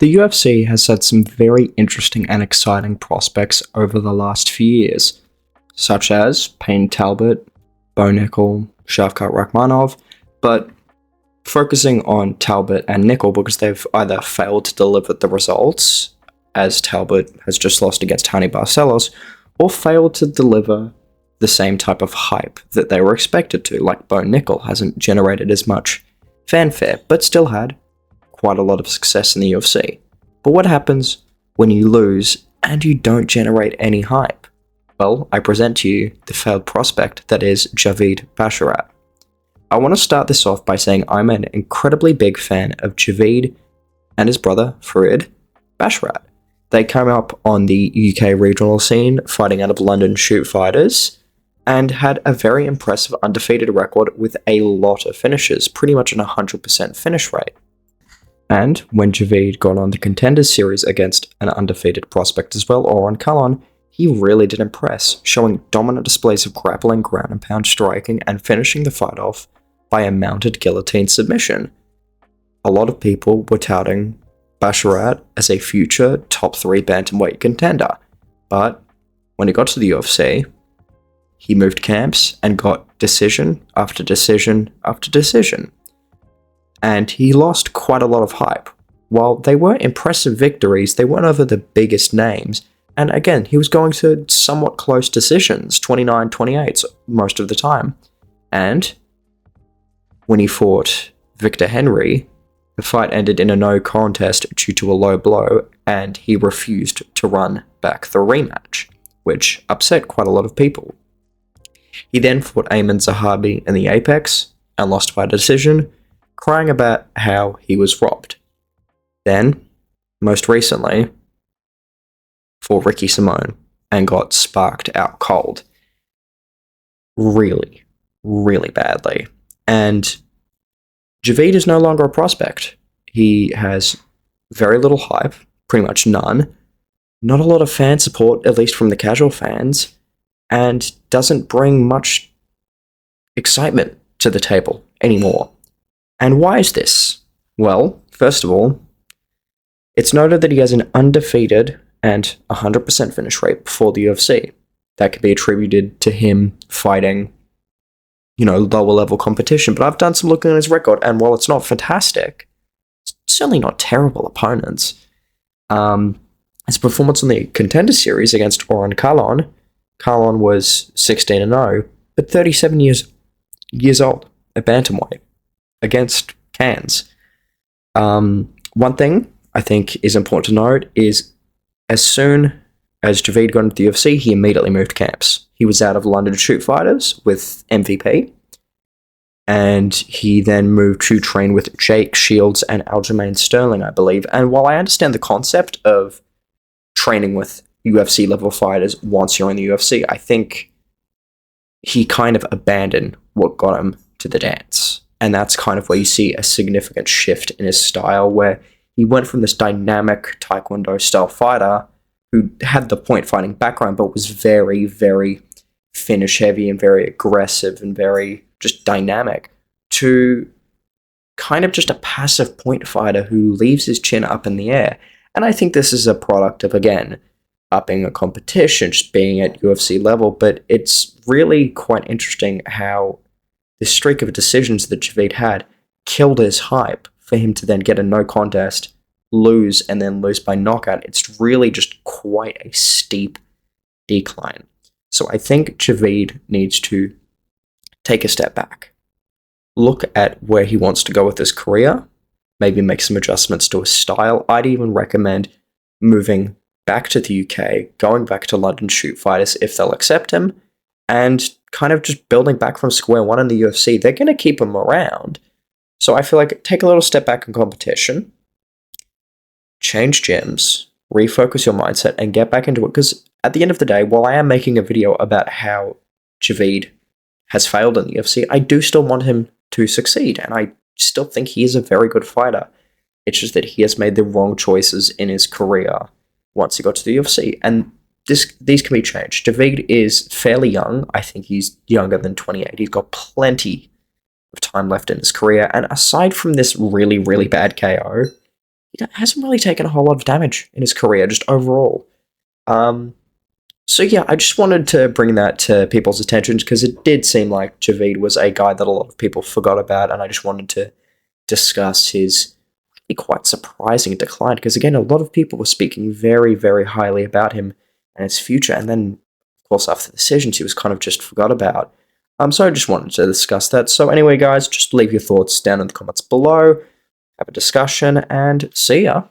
The UFC has had some very interesting and exciting prospects over the last few years, such as Payne Talbot, Bo Nickel, Shavkat Rakhmonov, but focusing on Talbot and Nickel because they've either failed to deliver the results, as Talbot has just lost against Javid Basharat, or failed to deliver the same type of hype that they were expected to, like Bo Nickel hasn't generated as much fanfare, but still had quite a lot of success in the UFC. But what happens when you lose and you don't generate any hype? Well, I present to you the failed prospect that is Javid Basharat. I want to start this off by saying I'm an incredibly big fan of Javid and his brother, Javid Basharat. They came up on the UK regional scene, fighting out of London Shoot Fighters, and had a very impressive undefeated record with a lot of finishes, pretty much an 100% finish rate. And when Javid got on the Contenders series against an undefeated prospect as well, Oran Kalon, he really did impress, showing dominant displays of grappling, ground and pound striking, and finishing the fight off by a mounted guillotine submission. A lot of people were touting Basharat as a future top 3 bantamweight contender, but when he got to the UFC, he moved camps and got decision after decision after decision. And he lost quite a lot of hype. While they were impressive victories, they weren't over the biggest names. And again, he was going to somewhat close decisions, 29-28 most of the time. And when he fought Victor Henry, the fight ended in a no contest due to a low blow, and he refused to run back the rematch, which upset quite a lot of people. He then fought Ayman Zahabi in the Apex and lost by decision, crying about how he was robbed. Then, most recently, fought Ricky Simone and got sparked out cold. Really, really badly. And Javid is no longer a prospect. He has very little hype, pretty much none, not a lot of fan support, at least from the casual fans, and doesn't bring much excitement to the table anymore. And why is this? Well, first of all, it's noted that he has an undefeated and 100% finish rate before the UFC. That could be attributed to him fighting, lower level competition. But I've done some looking at his record, and while it's not fantastic, it's certainly not terrible opponents. His performance in the Contender Series against Oran Kalon was 16-0, but 37 years old at bantamweight against Cans. One thing I think is important to note is as soon as Javid got into the UFC, he immediately moved camps. He was out of London Shoot Fighters with MVP, and he then moved to train with Jake Shields and Aljamain Sterling, I believe. And while I understand the concept of training with UFC level fighters once you're in the UFC, I think he kind of abandoned what got him to the dance. And that's kind of where you see a significant shift in his style, where he went from this dynamic Taekwondo style fighter who had the point fighting background, but was very, very finish heavy and very aggressive and very just dynamic, to kind of just a passive point fighter who leaves his chin up in the air. And I think this is a product of, again, upping a competition, just being at UFC level, but it's really quite interesting how this streak of decisions that Javid had killed his hype for him to then get a no contest, lose, and then lose by knockout. It's really just quite a steep decline. So I think Javid needs to take a step back, look at where he wants to go with his career, maybe make some adjustments to his style. I'd even recommend moving back to the UK, going back to London Shoot Fighters if they'll accept him, and kind of just building back from square one in the UFC. They're going to keep him around. So I feel like take a little step back in competition, change gyms, refocus your mindset, and get back into it. Because at the end of the day, while I am making a video about how Javid has failed in the UFC, I do still want him to succeed, and I still think he is a very good fighter. It's just that he has made the wrong choices in his career once he got to the UFC, and these can be changed. Javid is fairly young. I think he's younger than 28. He's got plenty of time left in his career, and aside from this really, really bad KO, hasn't really taken a whole lot of damage in his career, just overall. So yeah, I just wanted to bring that to people's attention because it did seem like Javid was a guy that a lot of people forgot about, and I just wanted to discuss his really quite surprising decline because again, a lot of people were speaking very, very highly about him and his future, and then of course after the decisions, he was kind of just forgot about. So I just wanted to discuss that. So anyway, guys, just leave your thoughts down in the comments below, have a discussion, and see ya.